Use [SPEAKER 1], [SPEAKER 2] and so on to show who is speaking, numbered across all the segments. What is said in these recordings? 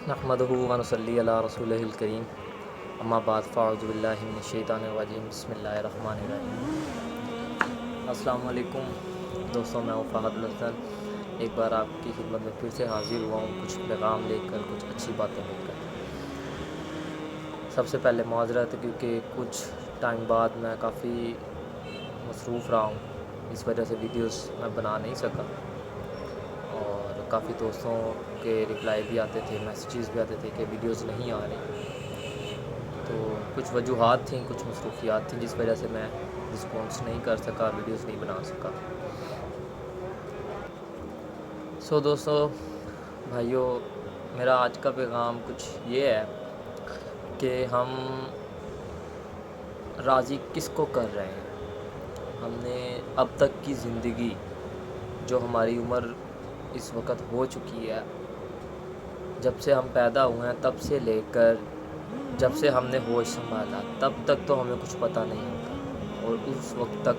[SPEAKER 1] نحمدہ و نصلی علی رسولہ الکریم اما بعد فاعوذ باللہ من الشیطان الرجیم بسم اللہ الرحمن الرحیم۔ السلام علیکم دوستوں، میں ہوں فہد الحسن، ایک بار آپ کی خدمت میں پھر سے حاضر ہوا ہوں کچھ پیغام لے کر، کچھ اچھی باتیں لے کر۔ سب سے پہلے معذرت ہے کیونکہ کچھ ٹائم بعد میں کافی مصروف رہا ہوں، اس وجہ سے ویڈیوز میں بنا نہیں سکا، اور کافی دوستوں کے رپلائی بھی آتے تھے، میسیجز بھی آتے تھے کہ ویڈیوز نہیں آ رہی۔ تو کچھ وجوہات تھیں، کچھ مصروفیات تھیں جس وجہ سے میں رسپانس نہیں کر سکا، ویڈیوز نہیں بنا سکا۔ دوستو بھائیو، میرا آج کا پیغام کچھ یہ ہے کہ ہم راضی کس کو کر رہے ہیں۔ ہم نے اب تک کی زندگی، جو ہماری عمر اس وقت ہو چکی ہے، جب سے ہم پیدا ہوئے ہیں تب سے لے کر جب سے ہم نے ہوش سنبھالا تب تک تو ہمیں کچھ پتہ نہیں ہوتا، اور اس وقت تک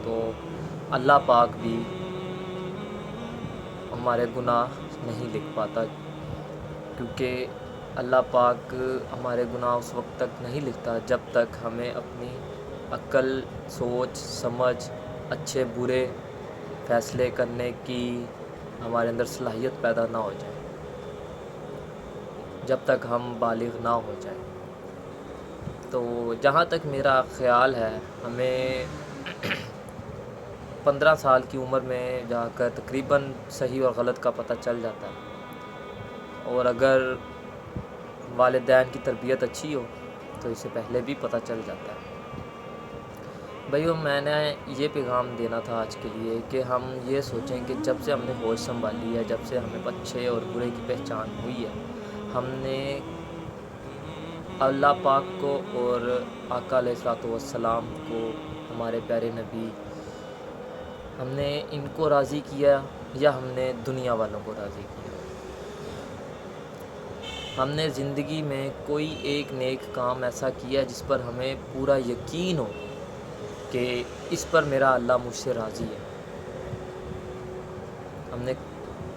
[SPEAKER 1] تو اللہ پاک بھی ہمارے گناہ نہیں لکھ پاتا، کیونکہ اللہ پاک ہمارے گناہ اس وقت تک نہیں لکھتا جب تک ہمیں اپنی عقل، سوچ، سمجھ، اچھے برے فیصلے کرنے کی ہمارے اندر صلاحیت پیدا نہ ہو جائے، جب تک ہم بالغ نہ ہو جائیں۔ تو جہاں تک میرا خیال ہے، ہمیں 15 سال کی عمر میں جا کر تقریباً صحیح اور غلط کا پتہ چل جاتا ہے، اور اگر والدین کی تربیت اچھی ہو تو اس سے پہلے بھی پتہ چل جاتا ہے۔ بھائیو، میں نے یہ پیغام دینا تھا آج کے لیے کہ ہم یہ سوچیں کہ جب سے ہم نے ہوش سنبھالی ہے، جب سے ہمیں اچھے اور برے کی پہچان ہوئی ہے، ہم نے اللہ پاک کو اور آقا علیہ الصلوۃ والسلام کو، ہمارے پیارے نبی، ہم نے ان کو راضی کیا یا ہم نے دنیا والوں کو راضی کیا؟ ہم نے زندگی میں کوئی ایک نیک کام ایسا کیا جس پر ہمیں پورا یقین ہو کہ اس پر میرا اللہ مجھ سے راضی ہے؟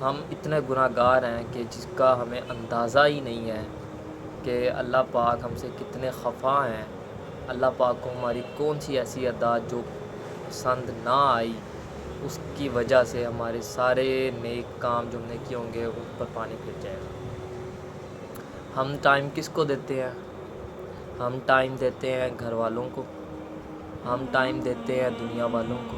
[SPEAKER 1] ہم اتنے گناہ گار ہیں کہ جس کا ہمیں اندازہ ہی نہیں ہے کہ اللہ پاک ہم سے کتنے خفا ہیں۔ اللہ پاک کو ہماری کون سی ایسی ادا جو پسند نہ آئی، اس کی وجہ سے ہمارے سارے نیک کام جو ہم نے کیے ہوں گے اس پر پانی پھر جائے گا۔ ہم ٹائم کس کو دیتے ہیں؟ ہم ٹائم دیتے ہیں گھر والوں کو، ہم ٹائم دیتے ہیں دنیا والوں کو،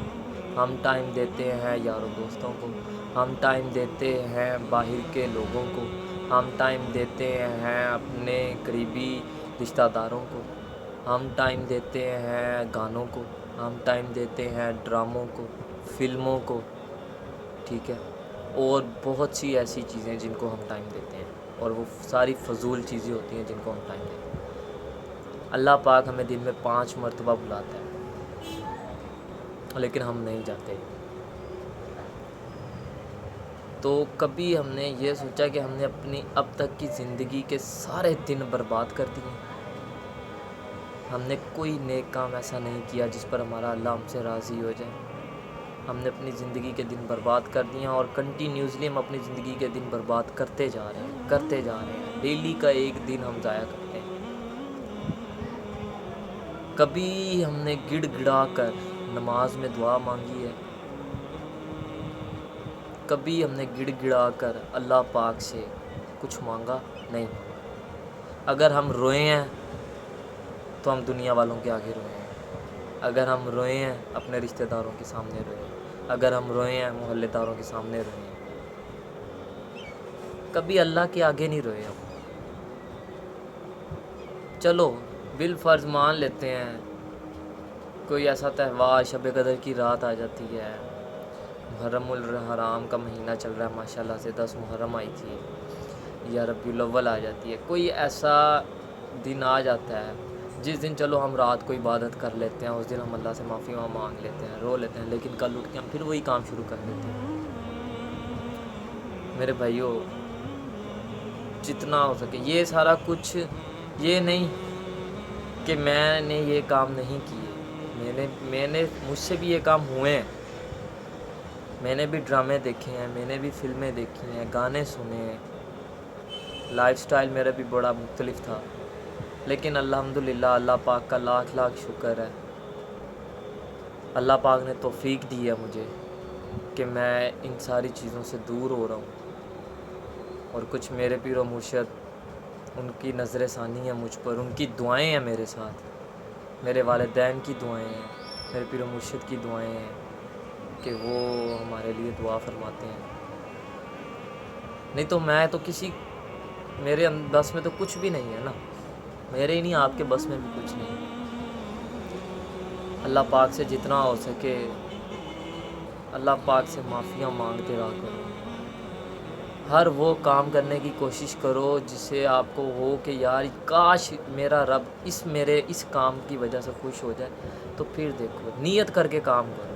[SPEAKER 1] ہم ٹائم دیتے ہیں یاروں دوستوں کو، ہم ٹائم دیتے ہیں باہر کے لوگوں کو، ہم ٹائم دیتے ہیں اپنے قریبی رشتہ داروں کو، ہم ٹائم دیتے ہیں گانوں کو، ہم ٹائم دیتے ہیں ڈراموں کو، فلموں کو، ٹھیک ہے، اور بہت سی ایسی چیزیں جن کو ہم ٹائم دیتے ہیں، اور وہ ساری فضول چیزیں ہوتی ہیں جن کو ہم ٹائم دیتے ہیں۔ اللہ پاک ہمیں دن میں 5 مرتبہ بلاتا ہے، لیکن ہم نہیں جاتے۔ تو کبھی ہم نے یہ سوچا کہ ہم نے اپنی اب تک کی زندگی کے سارے دن برباد کر دیے؟ ہم نے کوئی نیک کام ایسا نہیں کیا جس پر ہمارا اللہ ہم سے راضی ہو جائے؟ ہم نے اپنی زندگی کے دن برباد کر دیے ہیں، اور کنٹینیوسلی ہم اپنی زندگی کے دن برباد کرتے جا رہے ہیں، ڈیلی کا ایک دن ہم ضائع کرتے ہیں۔ کبھی ہم نے گڑ گڑا کر نماز میں دعا مانگی ہے؟ کبھی ہم نے گڑ گڑا کر اللہ پاک سے کچھ مانگا؟ نہیں مانگا۔ اگر ہم روئے ہیں تو ہم دنیا والوں کے آگے روئے ہیں، اگر ہم روئے ہیں اپنے رشتہ داروں کے سامنے روئے ہیں، اگر ہم روئے ہیں محلے داروں کے سامنے روئے ہیں، کبھی اللہ کے آگے نہیں روئے ہم۔ چلو بالفرض مان لیتے ہیں کوئی ایسا تہوار، شب قدر کی رات آ جاتی ہے، محرم الحرام کا مہینہ چل رہا ہے، ماشاءاللہ سے 10 محرم آئی تھی، یا ربیع الاول آ جاتی ہے، کوئی ایسا دن آ جاتا ہے جس دن چلو ہم رات کو عبادت کر لیتے ہیں، اس دن ہم اللہ سے معافی مانگ لیتے ہیں، رو لیتے ہیں، لیکن کل اٹھ کے ہم پھر وہی کام شروع کر دیتے ہیں۔ میرے بھائیو، جتنا ہو سکے یہ سارا کچھ، یہ نہیں کہ میں نے یہ کام نہیں کیے، مجھ سے بھی یہ کام ہوئے ہیں، میں نے بھی ڈرامے دیکھے ہیں، میں نے بھی فلمیں دیکھی ہیں، گانے سنے ہیں، لائف سٹائل میرا بھی بڑا مختلف تھا، لیکن الحمدللہ اللہ پاک کا لاکھ لاکھ شکر ہے، اللہ پاک نے توفیق دی ہے مجھے کہ میں ان ساری چیزوں سے دور ہو رہا ہوں، اور کچھ میرے پیر و مرشد، ان کی نظر ثانی ہے مجھ پر، ان کی دعائیں ہیں میرے ساتھ، میرے والدین کی دعائیں ہیں، میرے پیر و مرشد کی دعائیں ہیں کہ وہ ہمارے لیے دعا فرماتے ہیں. نہیں تو میں تو میرے بس میں تو کچھ بھی نہیں ہے نا، میرے ہی نہیں، آپ کے بس میں بھی کچھ نہیں. اللہ پاک سے جتنا ہو سکے اللہ پاک سے معافیاں مانگتے رہا کرو، ہر وہ کام کرنے کی کوشش کرو جس سے آپ کو ہو کہ یار کاش میرا رب میرے اس کام کی وجہ سے خوش ہو جائے. تو پھر دیکھو، نیت کر کے کام کرو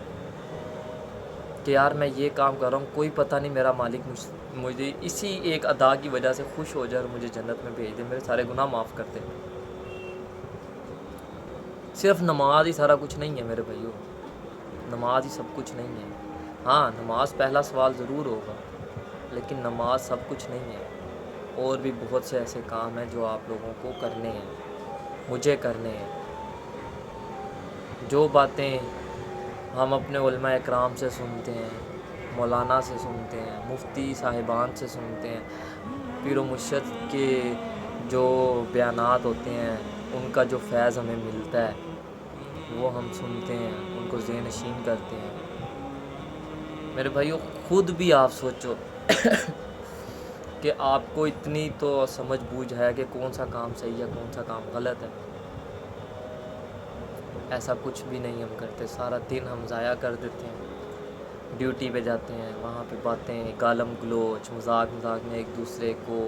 [SPEAKER 1] کہ یار میں یہ کام کر رہا ہوں، کوئی پتہ نہیں میرا مالک مجھے اسی ایک ادا کی وجہ سے خوش ہو جائے اور مجھے جنت میں بھیج دے، میرے سارے گناہ معاف کر دے. صرف نماز ہی سارا کچھ نہیں ہے میرے بھائیو، نماز ہی سب کچھ نہیں ہے. ہاں، نماز پہلا سوال ضرور ہوگا، لیکن نماز سب کچھ نہیں ہے. اور بھی بہت سے ایسے کام ہیں جو آپ لوگوں کو کرنے ہیں، مجھے کرنے ہیں. جو باتیں ہم اپنے علماء اکرام سے سنتے ہیں، مولانا سے سنتے ہیں، مفتی صاحبان سے سنتے ہیں، پیر و مرشد کے جو بیانات ہوتے ہیں، ان کا جو فیض ہمیں ملتا ہے وہ ہم سنتے ہیں، ان کو ذہن نشین کرتے ہیں. میرے بھائیو، خود بھی آپ سوچو کہ آپ کو اتنی تو سمجھ بوجھ ہے کہ کون سا کام صحیح ہے کون سا کام غلط ہے. ایسا کچھ بھی نہیں ہم کرتے، سارا دن ہم ضائع کر دیتے ہیں. ڈیوٹی پہ جاتے ہیں، وہاں پہ باتیں گالم گلوچ، مذاق میں ایک دوسرے کو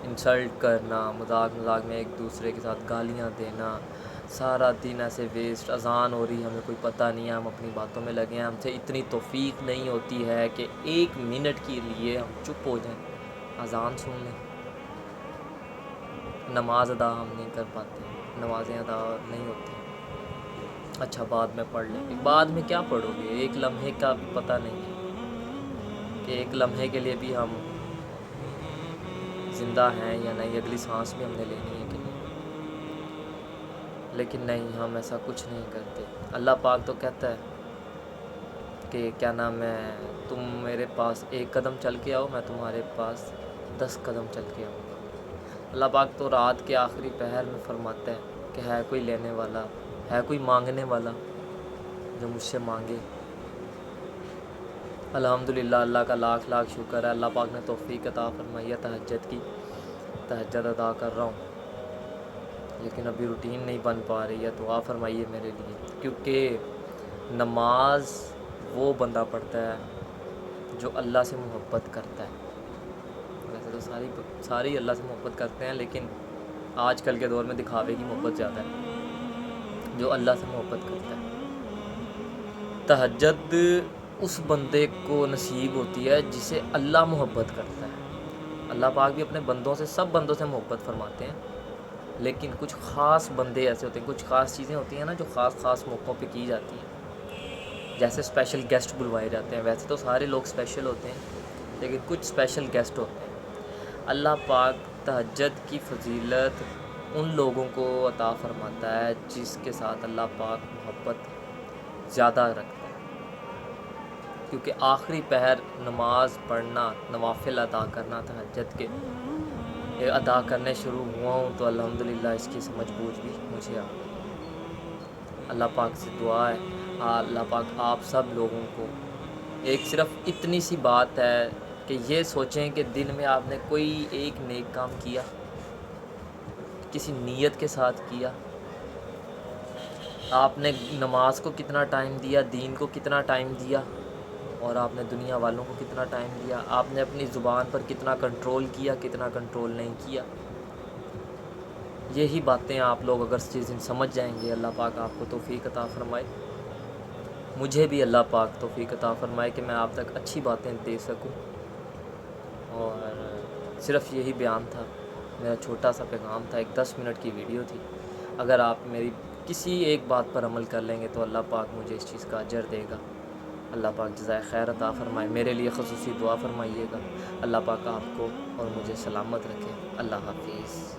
[SPEAKER 1] انسلٹ کرنا، مذاق میں ایک دوسرے کے ساتھ گالیاں دینا، سارا دن ایسے ویسٹ. اذان ہو رہی ہے، ہمیں کوئی پتہ نہیں ہے، ہم اپنی باتوں میں لگے ہیں. ہم سے اتنی توفیق نہیں ہوتی ہے کہ 1 منٹ کے لیے ہم چپ ہو جائیں، اذان سن لیں. نماز ادا ہم نہیں کر پاتے، نمازیں ادا نہیں ہوتی. اچھا بعد میں پڑھ لیں گے، بعد میں کیا پڑھو گے؟ ایک لمحے کا بھی پتہ نہیں ہے کہ ایک لمحے کے لیے بھی ہم زندہ ہیں یا نہیں، اگلی سانس بھی ہم نے لینی ہے کہ نہیں. لیکن نہیں، ہم ایسا کچھ نہیں کرتے. اللہ پاک تو کہتا ہے کہ کیا نام ہے، تم میرے پاس 1 قدم چل کے آؤ، میں تمہارے پاس 10 قدم چل کے آؤں گا. اللہ پاک تو رات کے آخری پہر میں فرماتا ہے کہ ہے کوئی لینے والا، ہے کوئی مانگنے والا جو مجھ سے مانگے. الحمدللہ اللہ کا لاکھ لاکھ شکر ہے، اللہ پاک نے توفیق عطا فرمائی ہے تہجد کی. تہجد ادا کر رہا ہوں، لیکن ابھی روٹین نہیں بن پا رہی ہے. دعا فرمائیے میرے لیے، کیونکہ نماز وہ بندہ پڑھتا ہے جو اللہ سے محبت کرتا ہے. ویسے تو ساری اللہ سے محبت کرتے ہیں، لیکن آج کل کے دور میں دکھاوے کی محبت زیادہ ہے. جو اللہ سے محبت کرتا ہے، تہجد اس بندے کو نصیب ہوتی ہے جسے اللہ محبت کرتا ہے. اللہ پاک بھی اپنے بندوں سے، سب بندوں سے محبت فرماتے ہیں، لیکن کچھ خاص بندے ایسے ہوتے ہیں، کچھ خاص چیزیں ہوتی ہیں نا جو خاص موقعوں پہ کی جاتی ہیں. جیسے اسپیشل گیسٹ بلوائے جاتے ہیں. ویسے تو سارے لوگ اسپیشل ہوتے ہیں، لیکن کچھ اسپیشل گیسٹ ہوتے ہیں. اللہ پاک تہجد کی فضیلت ان لوگوں کو عطا فرماتا ہے جس کے ساتھ اللہ پاک محبت زیادہ رکھتا ہے. کیونکہ آخری پہر نماز پڑھنا، نوافل ادا کرنا، تہجد کے ادا کرنے شروع ہوا ہوں تو الحمدللہ اس کی سمجھ بوجھ بھی مجھے آ گئی. اللہ پاک سے دعا ہے، اللہ پاک آپ سب لوگوں کو، ایک صرف اتنی سی بات ہے کہ یہ سوچیں کہ دن میں آپ نے کوئی ایک نیک کام کیا، کسی نیت کے ساتھ کیا. آپ نے نماز کو کتنا ٹائم دیا، دین کو کتنا ٹائم دیا، اور آپ نے دنیا والوں کو کتنا ٹائم دیا. آپ نے اپنی زبان پر کتنا کنٹرول کیا، کتنا کنٹرول نہیں کیا. یہی باتیں آپ لوگ اگر جس دن سمجھ جائیں گے، اللہ پاک آپ کو توفیق عطا فرمائے، مجھے بھی اللہ پاک توفیق عطا فرمائے کہ میں آپ تک اچھی باتیں دے سکوں. اور صرف یہی بیان تھا، میرا چھوٹا سا پیغام تھا، ایک 10 منٹ کی ویڈیو تھی. اگر آپ میری کسی ایک بات پر عمل کر لیں گے تو اللہ پاک مجھے اس چیز کا اجر دے گا. اللہ پاک جزائے خیر عطا فرمائے. میرے لیے خصوصی دعا فرمائیے گا. اللہ پاک آپ کو اور مجھے سلامت رکھے. اللہ حافظ.